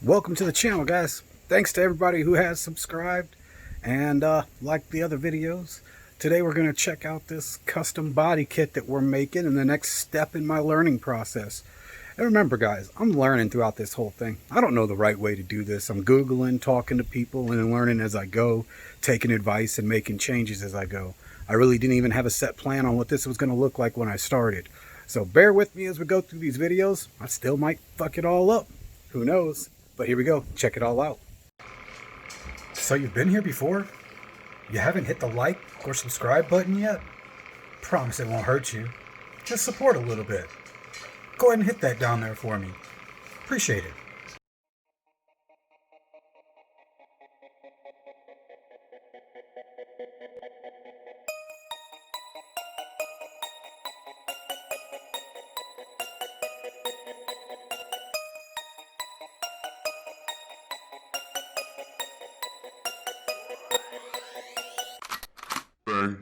Welcome to the channel, guys. Thanks to everybody who has subscribed and liked the other videos. Today we're going to check out this custom body kit that we're making and the next step in my learning process. And remember, guys, I'm learning throughout this whole thing. I don't know the right way to do this. I'm Googling, talking to people, and learning as I go, taking advice and making changes as I go. I really didn't even have a set plan on what this was going to look like when I started. So bear with me as we go through these videos. I still might fuck it all up. Who knows? But here we go. Check it all out. So you've been here before? You haven't hit the like or subscribe button yet? Promise it won't hurt you. Just support a little bit. Go ahead and hit that down there for me. Appreciate it. Bang.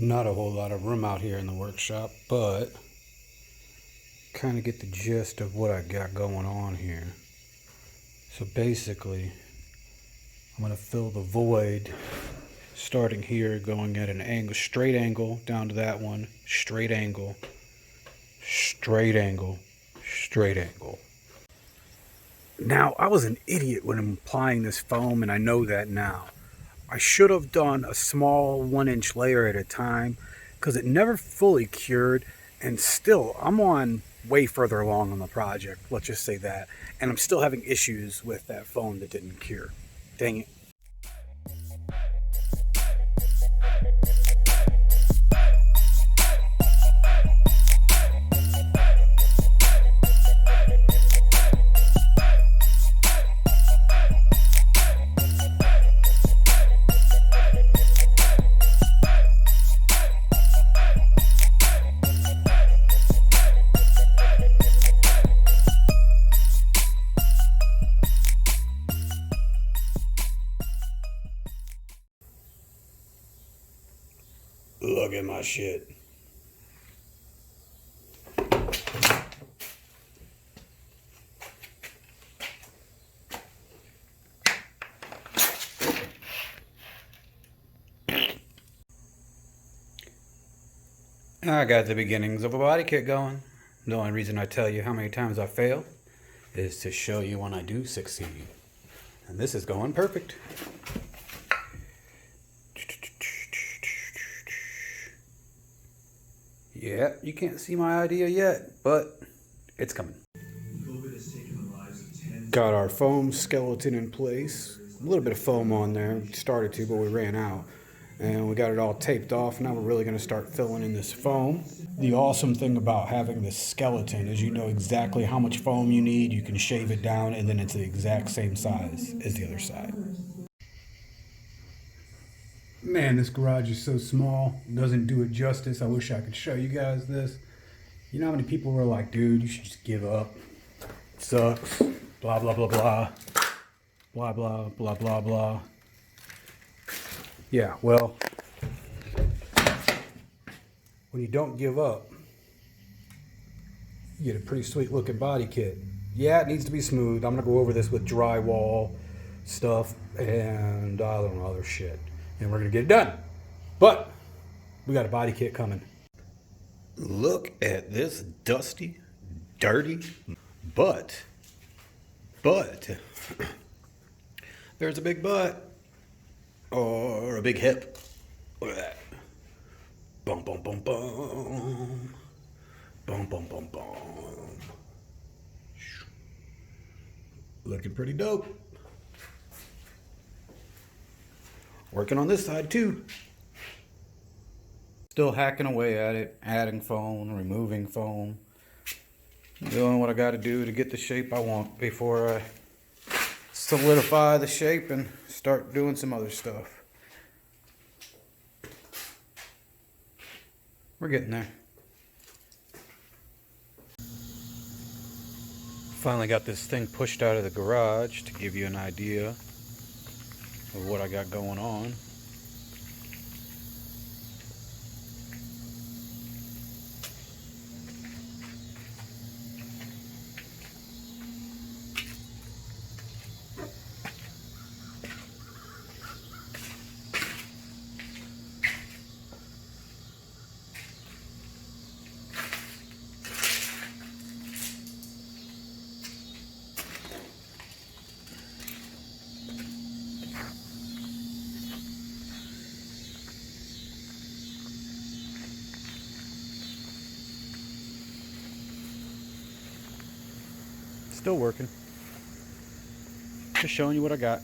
Not a whole lot of room out here in the workshop, but kind of get the gist of what I got going on here. So basically, I'm going to fill the void starting here, going at an angle, straight angle down to that one, straight angle, straight angle, straight angle. Now, I was an idiot when I'm applying this foam, and I know that now. I should have done a small 1-inch layer at a time because it never fully cured, and still I'm on way further along on the project, let's just say that, and I'm still having issues with that foam that didn't cure. Dang it. Look at my shit. I got the beginnings of a body kit going. The only reason I tell you how many times I failed is to show you when I do succeed. And this is going perfect. Yeah, you can't see my idea yet, but it's coming. Got our foam skeleton in place. A little bit of foam on there. We started to, but we ran out. And we got it all taped off. Now we're really going to start filling in this foam. The awesome thing about having this skeleton is you know exactly how much foam you need. You can shave it down, and then it's the exact same size as the other side. Man, this garage is so small. It doesn't do it justice. I wish I could show you guys this. You know how many people were like, dude, you should just give up. Sucks. Blah, blah, blah, blah. Blah, blah, blah, blah, blah. Yeah, well, when you don't give up, you get a pretty sweet looking body kit. Yeah, it needs to be smooth. I'm going to go over this with drywall stuff and I don't know, other shit. And we're going to get it done. But we got a body kit coming. Look at this dusty, dirty, but there's a big butt or a big hip. Look at that. Boom, boom, boom, boom. Boom, boom, boom, boom. Looking pretty dope. Working on this side too. Still hacking away at it, adding foam, removing foam. Doing what I got to do to get the shape I want before I solidify the shape and start doing some other stuff. We're getting there. Finally got this thing pushed out of the garage to give you an idea of what I got going on. Still working. Just showing you what I got.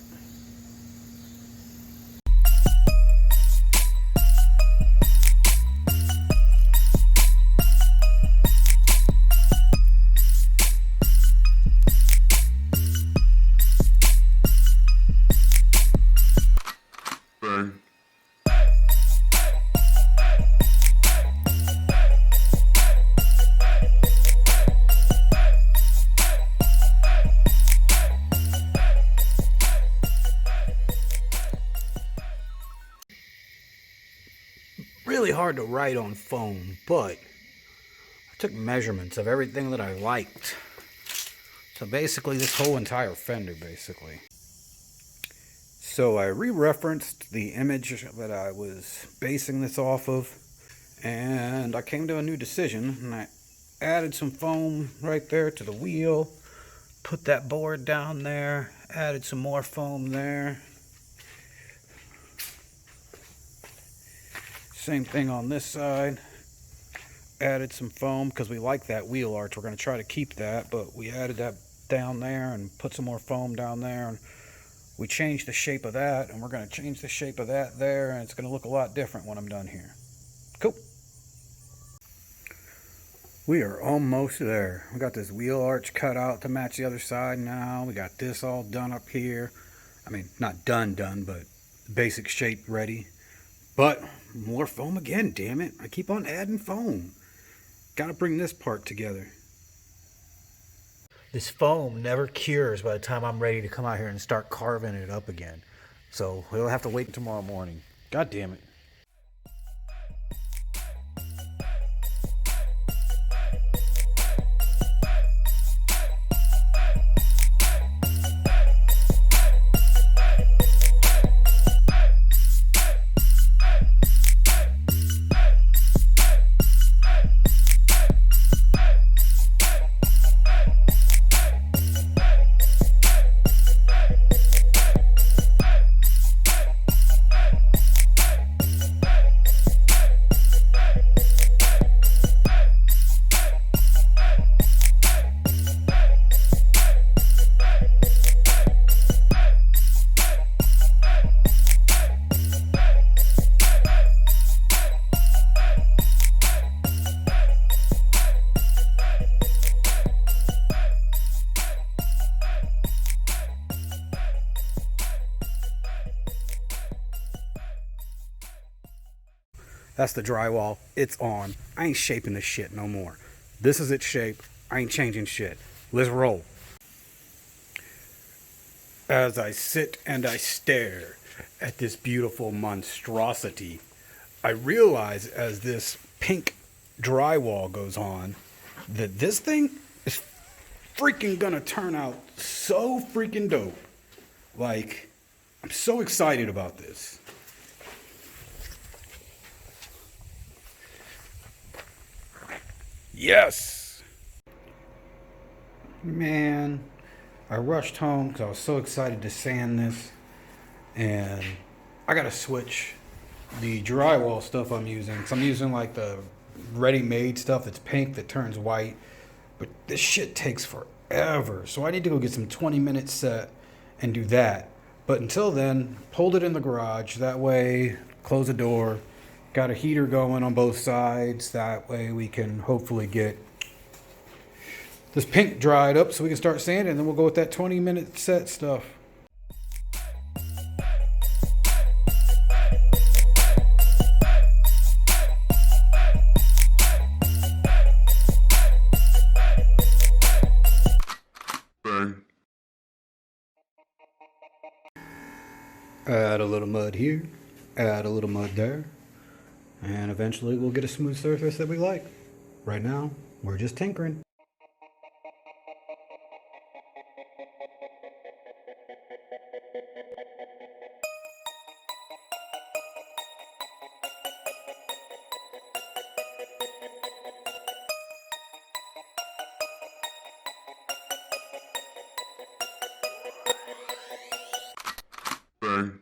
Bang. Really hard to write on foam, but I took measurements of everything that I liked. So basically this whole entire fender basically. So I re-referenced the image that I was basing this off of, and I came to a new decision, and I added some foam right there to the wheel, put that board down there, added some more foam there. Same thing on this side. Added some foam because we like that wheel arch. We're going to try to keep that, but we added that down there and put some more foam down there, and we changed the shape of that, and we're going to change the shape of that there, and it's going to look a lot different when I'm done here. Cool. We are almost there. We got this wheel arch cut out to match the other side now. We got this all done up here. I mean, not done, but basic shape ready. But more foam again, damn it. I keep on adding foam. Got to bring this part together. This foam never cures by the time I'm ready to come out here and start carving it up again. So we'll have to wait tomorrow morning. God damn it. That's the drywall. It's on. I ain't shaping this shit no more. This is its shape. I ain't changing shit. Let's roll. As I sit and I stare at this beautiful monstrosity, I realize as this pink drywall goes on that this thing is freaking gonna turn out so freaking dope. Like, I'm so excited about this. Yes! Man, I rushed home because I was so excited to sand this, and I gotta switch the drywall stuff I'm using. So I'm using like the ready-made stuff that's pink that turns white, but this shit takes forever. So I need to go get some 20-minute set and do that. But until then, hold it in the garage. That way, close the door. Got a heater going on both sides. That way we can hopefully get this pink dried up so we can start sanding, and then we'll go with that 20-minute set stuff. Bang. Add a little mud here, add a little mud there, and eventually we'll get a smooth surface that we like. Right now, we're just tinkering. Bang.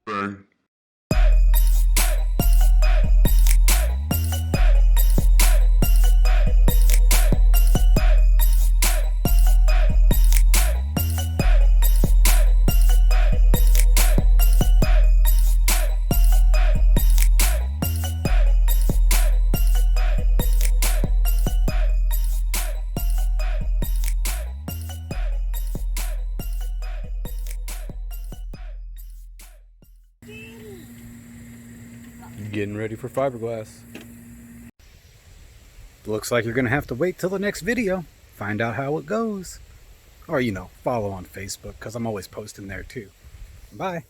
Bang. Getting ready for fiberglass. Looks like you're gonna have to wait till the next video. Find out how it goes. Or, follow on Facebook, because I'm always posting there too. Bye.